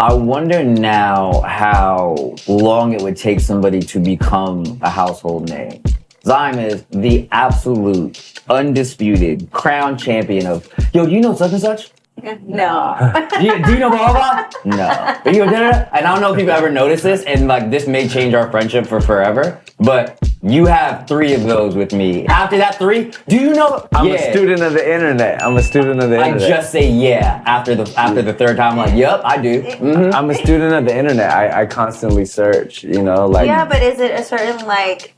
I wonder now how long it would take somebody to become a household name. Zyme is the absolute, undisputed, crown champion of, yo, do you know such and such? No. do you know blah, blah, blah? No. But you know, and I don't know if you've ever noticed this, and like this may change our friendship for forever, but you have 3 of those with me. After that 3, do you know? I'm a student of the internet. I'm a student of the internet. I just say yeah after the 3rd time. I'm like, yep, I do. Mm-hmm. I'm a student of the internet. I constantly search, you know, like. Yeah, but is it a certain like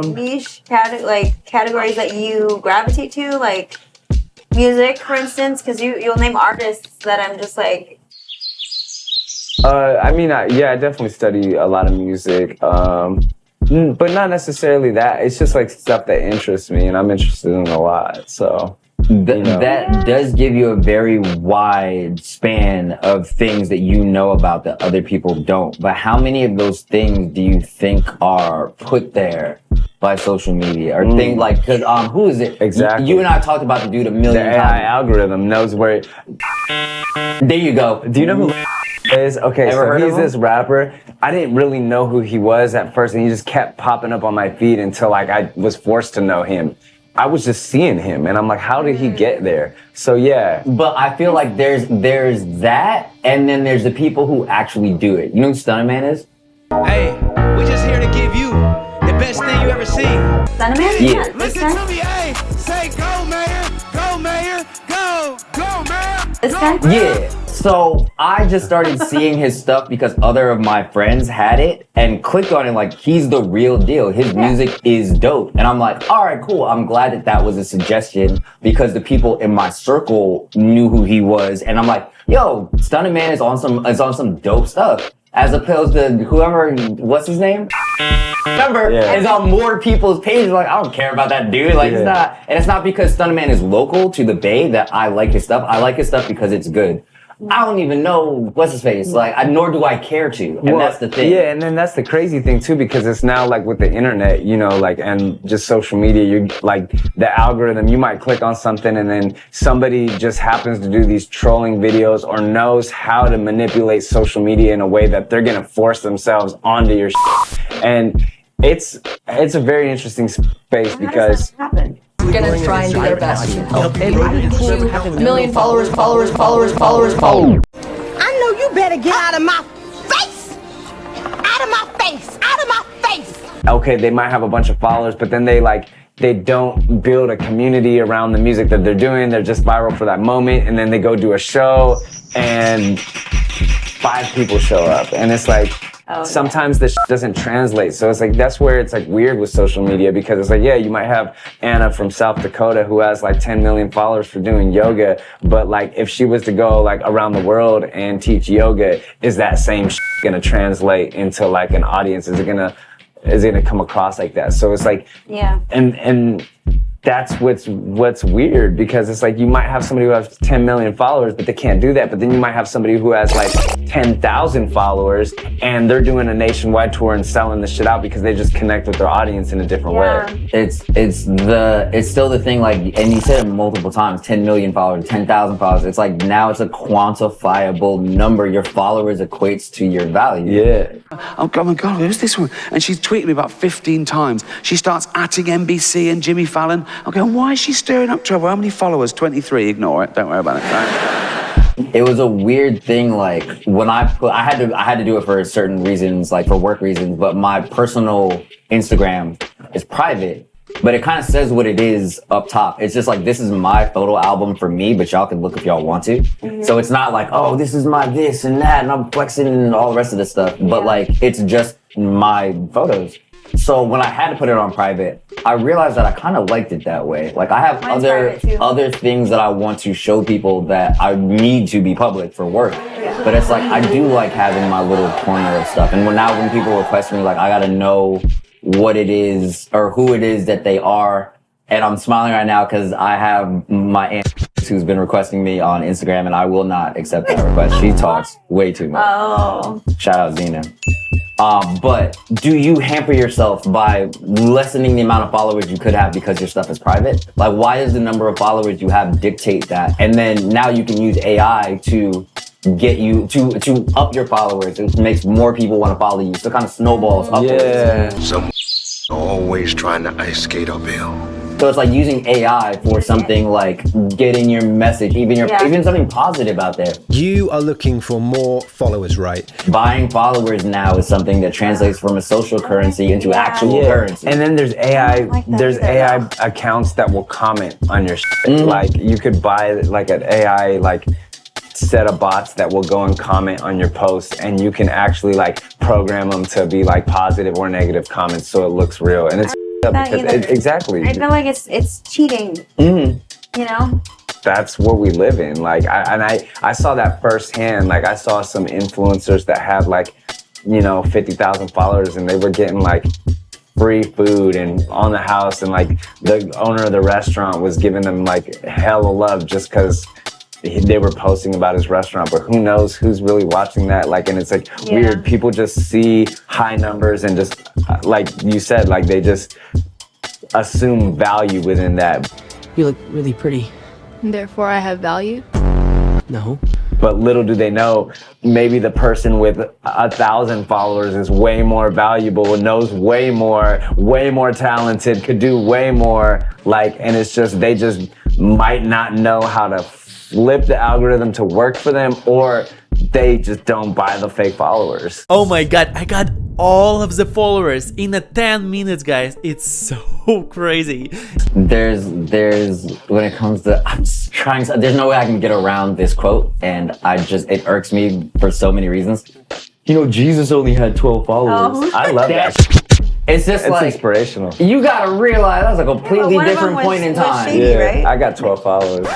niche categories that you gravitate to, like music, for instance? Because you'll name artists that I'm just like. I mean, I definitely study a lot of music. But not necessarily that. It's just like stuff that interests me, and I'm interested in a lot. So that does give you a very wide span of things that you know about that other people don't. But how many of those things do you think are put there by social media or things like? Because who is it? Exactly. You and I talked about the dude a million times. The AI algorithm knows where. There you go. Do you know who is? Okay, so he's this rapper. I didn't really know who he was at first, and he just kept popping up on my feed until like I was forced to know him. I was just seeing him, and I'm like, how did he get there? So yeah. But I feel like there's that, and then there's the people who actually do it. You know who Stunner Man is? Hey, we're just here to give you the best thing you ever seen. Stunner Man? Yeah. Listen to me, hey, say go, mayor, go, mayor, go, mayor. This guy? Yeah. So I just started seeing his stuff because other of my friends had it and clicked on it like he's the real deal. His music is dope. And I'm like, all right, cool. I'm glad that was a suggestion because the people in my circle knew who he was. And I'm like, yo, Stunning Man is on some dope stuff. As opposed to whoever, what's his name? Remember, is on more people's pages. Like, I don't care about that dude. Like, it's not, and it's not because Stunner Man is local to the Bay that I like his stuff. I like his stuff because it's good. I don't even know what's his face. Like, nor do I care to. And that's the thing. Yeah, and then that's the crazy thing too, because it's now like with the internet, you know, like, and just social media, you like the algorithm, you might click on something and then somebody just happens to do these trolling videos or knows how to manipulate social media in a way that they're going to force themselves onto your shit. And it's a very interesting space because gonna try and do their best to help a million followers. I know you better get out of my face! Out of my face! Out of my face! Okay, they might have a bunch of followers, but then they don't build a community around the music that they're doing. They're just viral for that moment, and then they go do a show, and 5 people show up, and it's like, sometimes this doesn't translate. So it's like, that's where it's like weird with social media, because it's like, yeah, you might have Anna from South Dakota who has like 10 million followers for doing yoga. But like, if she was to go like around the world and teach yoga, is that same gonna translate into like an audience? Is it gonna come across like that? So it's like, and that's what's weird, because it's like you might have somebody who has 10 million followers, but they can't do that. But then you might have somebody who has like 10,000 followers and they're doing a nationwide tour and selling the shit out because they just connect with their audience in a different way. It's still the thing, like, and you said it multiple times, 10 million followers, 10,000 followers. It's like, now it's a quantifiable number. Your followers equates to your value. Yeah. Oh my God, who's this one? And she's tweeted me about 15 times. She starts atting NBC and Jimmy Fallon. I'm going, why is she stirring up trouble? How many followers? 23, ignore it, don't worry about it, right? It was a weird thing, like, when I had to do it for certain reasons, like for work reasons, but my personal Instagram is private, but it kind of says what it is up top. It's just like, this is my photo album for me, but y'all can look if y'all want to. So it's not like, oh, this is my this and that, and I'm flexing and all the rest of this stuff, but like, it's just my photos. So when I had to put it on private, I realized that I kind of liked it that way. Like, I have other things that I want to show people that I need to be public for work. But it's like, I do like having my little corner of stuff. And when people request me, like, I gotta know what it is or who it is that they are. And I'm smiling right now because I have my aunt who's been requesting me on Instagram, and I will not accept that request. She talks way too much. Shout out Zena. But do you hamper yourself by lessening the amount of followers you could have because your stuff is private? Like, why does the number of followers you have dictate that? And then now you can use AI to get you to up your followers. It makes more people want to follow you. So it kind of snowballs upwards. Yeah. Someone always trying to ice skate uphill. So it's like using AI for something like getting your message, even something positive out there. You are looking for more followers, right? Buying followers now is something that translates from a social currency into actual currency. And then there's AI. There's AI accounts that will comment on your shit. Like you could buy like an AI like set of bots that will go and comment on your posts, and you can actually like program them to be like positive or negative comments, so it looks real. And it's exactly. I feel like it's cheating. You know. That's what we live in. Like I saw that firsthand. Like I saw some influencers that had like, 50,000 followers, and they were getting like free food and on the house, and like the owner of the restaurant was giving them like hella love just because they were posting about his restaurant. But who knows who's really watching that? Like, and it's like weird. People just see high numbers and just like you said, like they just assume value within that. You look really pretty. Therefore, I have value? No. But little do they know, maybe the person with 1,000 followers is way more valuable, knows way more talented, could do way more. Like, and it's just, they just might not know how to flip the algorithm to work for them, or they just don't buy the fake followers. Oh my god, I got all of the followers in 10 minutes, guys. It's so crazy. There's when it comes to, I'm just trying to, there's no way I can get around this quote, and it irks me for so many reasons. Jesus only had 12 followers. I love that. It's just It's like inspirational. You gotta realize that's a completely different point in time. Shady, right? I got 12 followers.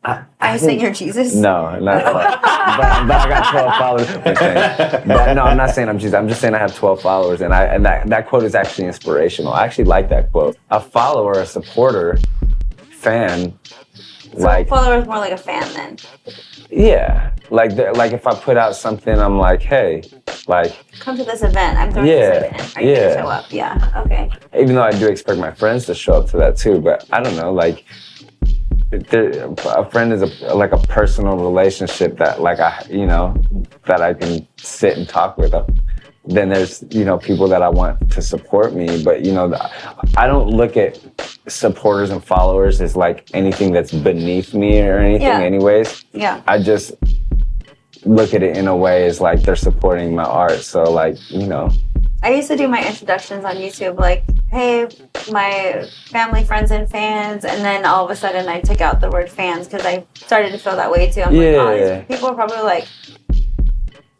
I saying you're Jesus? No, not but I got 12 followers. But no, I'm not saying I'm Jesus. I'm just saying I have 12 followers, and that quote is actually inspirational. I actually like that quote. A follower, a supporter, fan, So a follower is more like a fan then. Yeah, like if I put out something, I'm like, hey, like come to this event. I'm throwing this event. Are you gonna show up? Yeah. Okay. Even though I do expect my friends to show up to that too, but I don't know, like. A friend is like a personal relationship that like that I can sit and talk with. Then there's people that I want to support me, but I don't look at supporters and followers as like anything that's beneath me or anything. Anyways, I just look at it in a way as like they're supporting my art. So like I used to do my introductions on YouTube, like, hey, my family, friends, and fans, and then all of a sudden I took out the word fans because I started to feel that way too. I'm like, oh, these people are probably like,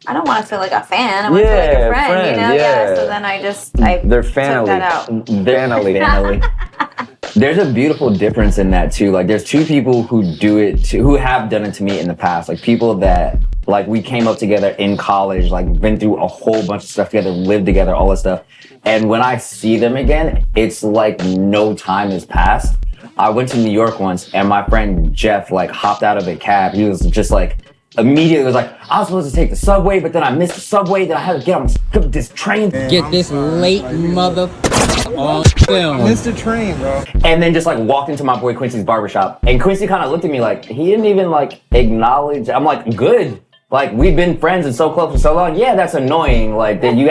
I don't want to feel like a fan. I want to feel like a friend, So then they're took family. that out. Family. There's a beautiful difference in that too. Like, there's two people who who have done it to me in the past. Like, people that like we came up together in college, like been through a whole bunch of stuff together, lived together, all that stuff. And when I see them again, it's like no time has passed. I went to New York once, and my friend Jeff like hopped out of a cab. He was just like, immediately was like, I was supposed to take the subway, but then I missed the subway. Then I had to get on this train. Get this late mother on film. Missed the train, bro. And then just like walked into my boy Quincy's barbershop. And Quincy kind of looked at me like, he didn't even like acknowledge. I'm like, good. Like, we've been friends and so close for so long. Yeah, that's annoying. Like, that you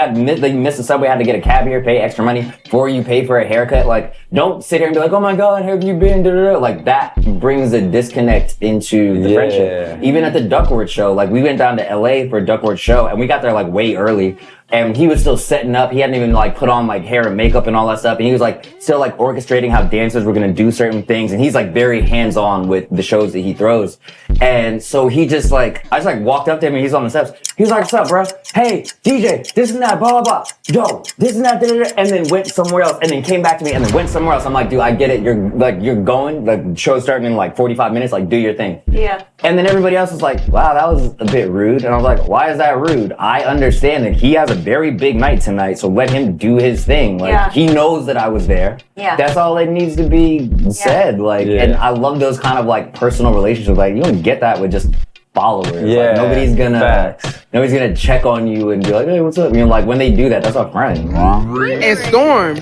missed the subway, had to get a cab here, pay extra money before you pay for a haircut. Like, don't sit here and be like, oh my God, how have you been? Da-da-da. Like, that brings a disconnect into the friendship. Even at the Duckworth show, like, we went down to LA for a Duckworth show, and we got there like way early. And he was still setting up. He hadn't even like put on like hair and makeup and all that stuff. And he was like still like orchestrating how dancers were gonna do certain things. And he's like very hands-on with the shows that he throws. And so he just like, I just like walked up to him and he's on the steps. He was like, what's up, bro? Hey, DJ, this and that, blah, blah, blah. Yo, this and that, da, da, da. And then went somewhere else and then came back to me and then went somewhere else. I'm like, dude, I get it. You're going, the show's starting in like 45 minutes, like do your thing. Yeah. And then everybody else was like, wow, that was a bit rude. And I was like, why is that rude? I understand that he has a very big night tonight, so let him do his thing. Like, he knows that I was there. Yeah. That's all that needs to be said. Like, and I love those kind of like personal relationships. Like, you don't get that with just followers. Like, nobody's gonna check on you and be like, hey, what's up? Like, when they do that, that's a friend. And Storm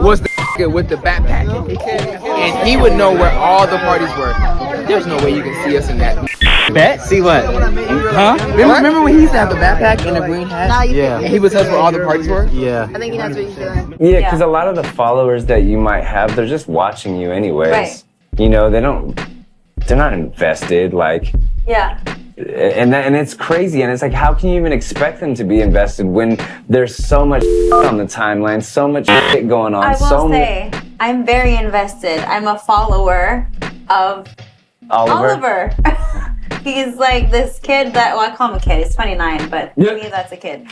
was the with the backpack, and he would know where all the parties were. There's no way you can see us in that. Bet? See what? Huh? Remember when he used to have the backpack and the green hat? Yeah. And he would tell us where all the parties were? Yeah. I think he knows what he's doing. Yeah, because a lot of the followers that you might have, they're just watching you anyways. Right. You know, they're not invested, like, Yeah. and it's crazy, and it's like, how can you even expect them to be invested when there's so much on the timeline, so much shit going on, I will so say, I'm very invested. I'm a follower of Oliver. He's like this kid that, well, I call him a kid. He's 29, but to me, that's a kid.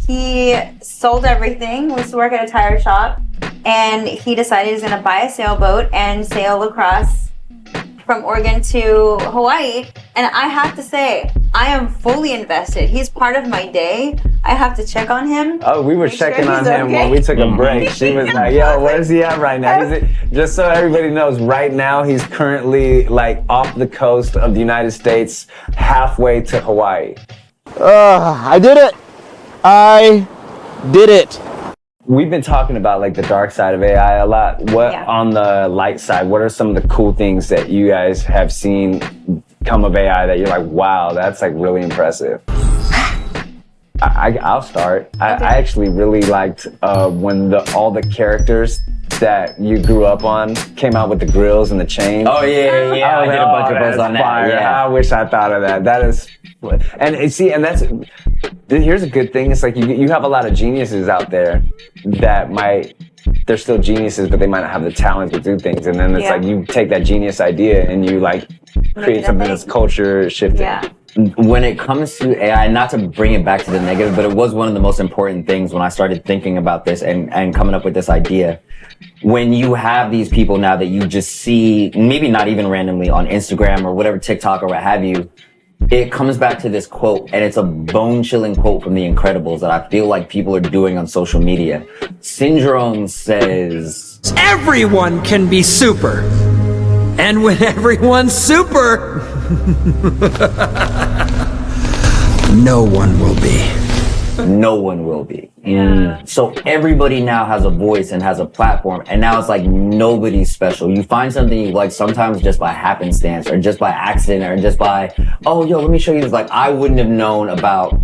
He sold everything, was to work at a tire shop, and he decided he's going to buy a sailboat and sail across from Oregon to Hawaii. And I have to say, I am fully invested. He's part of my day. I have to check on him. Oh, we were checking on him okay. when we took a break. She was like, yo, where's he at right now? Just so everybody knows, right now he's currently like off the coast of the United States, halfway to Hawaii. I did it. I did it. We've been talking about like the dark side of AI a lot. What on the light side, what are some of the cool things that you guys have seen come of AI that you're like, wow, that's like really impressive? I'll start. I actually really liked when all the characters that you grew up on came out with the grills and the chains. Oh yeah. I did a bunch of those on that. Yeah. I wish I thought of that. That is, and see, and that's, here's a good thing. It's like you have a lot of geniuses out there that they're still geniuses, but they might not have the talent to do things. And then it's like you take that genius idea and you like create something that's culture shifting. Yeah. When it comes to AI, not to bring it back to the negative, but it was one of the most important things when I started thinking about this and coming up with this idea. When you have these people now that you just see, maybe not even randomly on Instagram or whatever, TikTok or what have you, it comes back to this quote, and it's a bone-chilling quote from The Incredibles that I feel like people are doing on social media. Syndrome says, everyone can be super. And when everyone's super, no one will be. No one will be. So everybody now has a voice and has a platform, and now it's like nobody's special. You find something you like sometimes just by happenstance or just by accident or just by, oh, yo, let me show you this. Like, I wouldn't have known about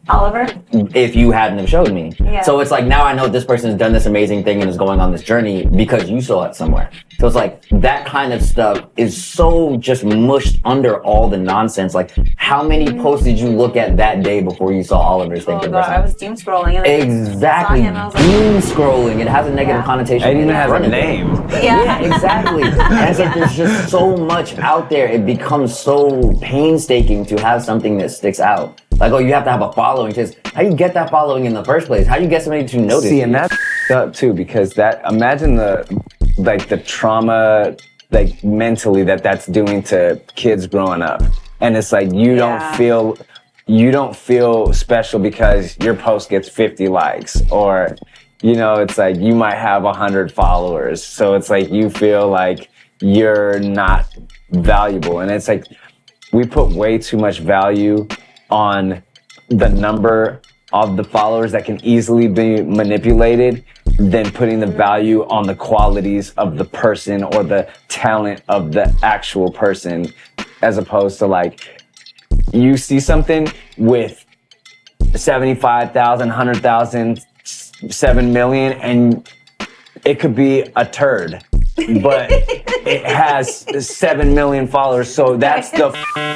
Oliver if you hadn't have showed me. Yeah. So it's like, now I know this person's done this amazing thing and is going on this journey because you saw it somewhere. So it's like that kind of stuff is so just mushed under all the nonsense. Like, how many posts did you look at that day before you saw Oliver's thing? Oh god, I was doom scrolling. And Exactly. Saw him, I was like, Doom scrolling. It has a negative connotation. It even has a name. Yeah, exactly. And it's like there's just so much out there. It becomes so painstaking to have something that sticks out. Like, oh, you have to have a following. Just how do you get that following in the first place? How do you get somebody to notice? See, and that's up too, because imagine the trauma, like mentally that's doing to kids growing up. And it's like you don't feel special because your post gets 50 likes, or it's like you might have 100 followers. So it's like you feel like you're not valuable. And it's like we put way too much value on the number of the followers that can easily be manipulated than putting the value on the qualities of the person or the talent of the actual person, as opposed to like you see something with 75,000, 100,000, 7 million, and it could be a turd, but it has 7 million followers, so that's the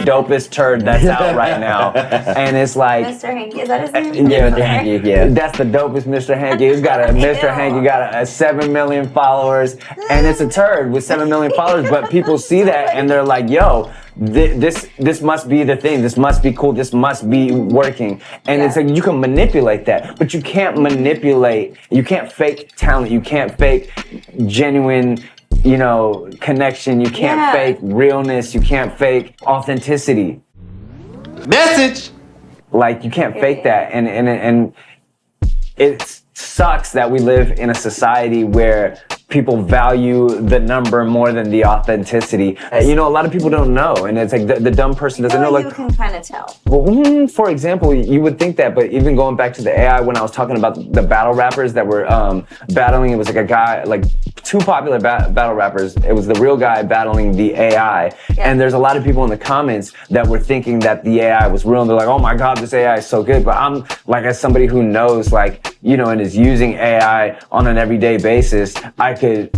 dopest turd that's out right now. And it's like Mr. Hanky, is that his name? Yeah, Mr. Hanky, yeah. That's the dopest Mr. Hanky. He's got Mr. Hanky got a 7 million followers, and it's a turd with 7 million followers, but people see that and they're like, yo, this must be the thing. This must be cool. This must be working. And it's like you can manipulate that, but you can't fake talent. You can't fake genuine, connection. You can't fake realness. You can't fake authenticity. Message. Like you can't fake that. And it sucks that we live in a society where people value the number more than the authenticity. You know, a lot of people don't know, and it's like the dumb person doesn't know. Like, you can kind of tell. Well, for example, you would think that, but even going back to the AI, when I was talking about the battle rappers that were battling, it was like a guy, like two popular battle rappers. It was the real guy battling the AI, and there's a lot of people in the comments that were thinking that the AI was real, and they're like, "Oh my God, this AI is so good." But I'm like, as somebody who knows, like, you know, and is using AI on an everyday basis, I could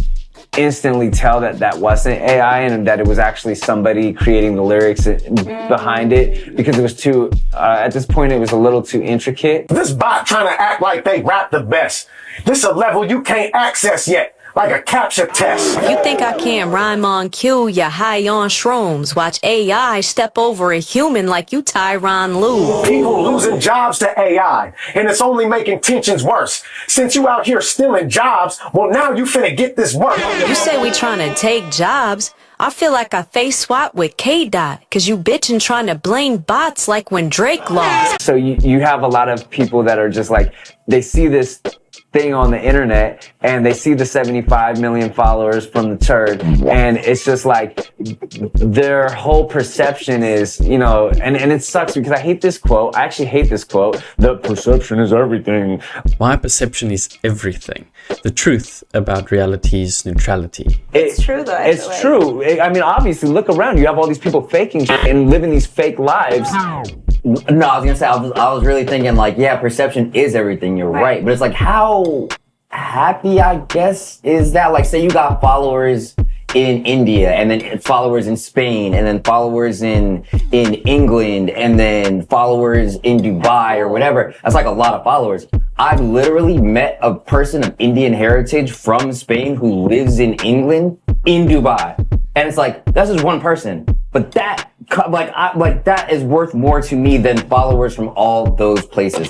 instantly tell that that wasn't AI and that it was actually somebody creating the lyrics behind it, because it was too, at this point, it was a little too intricate. This bot trying to act like they rap the best. This a level you can't access yet. Like a capture test. You think I can't rhyme on cue? You're high on shrooms. Watch AI step over a human like you Tyronn Lue. People losing jobs to AI, and it's only making tensions worse. Since you out here stealing jobs, well now you finna get this work. You say we trying to take jobs? I feel like I face swap with K-Dot, cause you bitchin' trying to blame bots like when Drake lost. So you have a lot of people that are just like, they see this thing on the internet and they see the 75 million followers from the turd, and it's just like their whole perception is, you know, and it sucks because I hate this quote. I actually hate this quote. The perception is everything. My perception is everything. The truth about reality is neutrality. It's true though. It's true. I mean, obviously, look around. You have all these people faking shit and living these fake lives. No, I was gonna say, I was really thinking like, yeah, perception is everything. You're right. But it's like, how happy, I guess, is that? Like, say you got followers in India, and then followers in Spain, and then followers in England, and then followers in Dubai or whatever. That's like a lot of followers. I've literally met a person of Indian heritage from Spain who lives in England in Dubai, and it's like, that's just one person. But that, that is worth more to me than followers from all those places.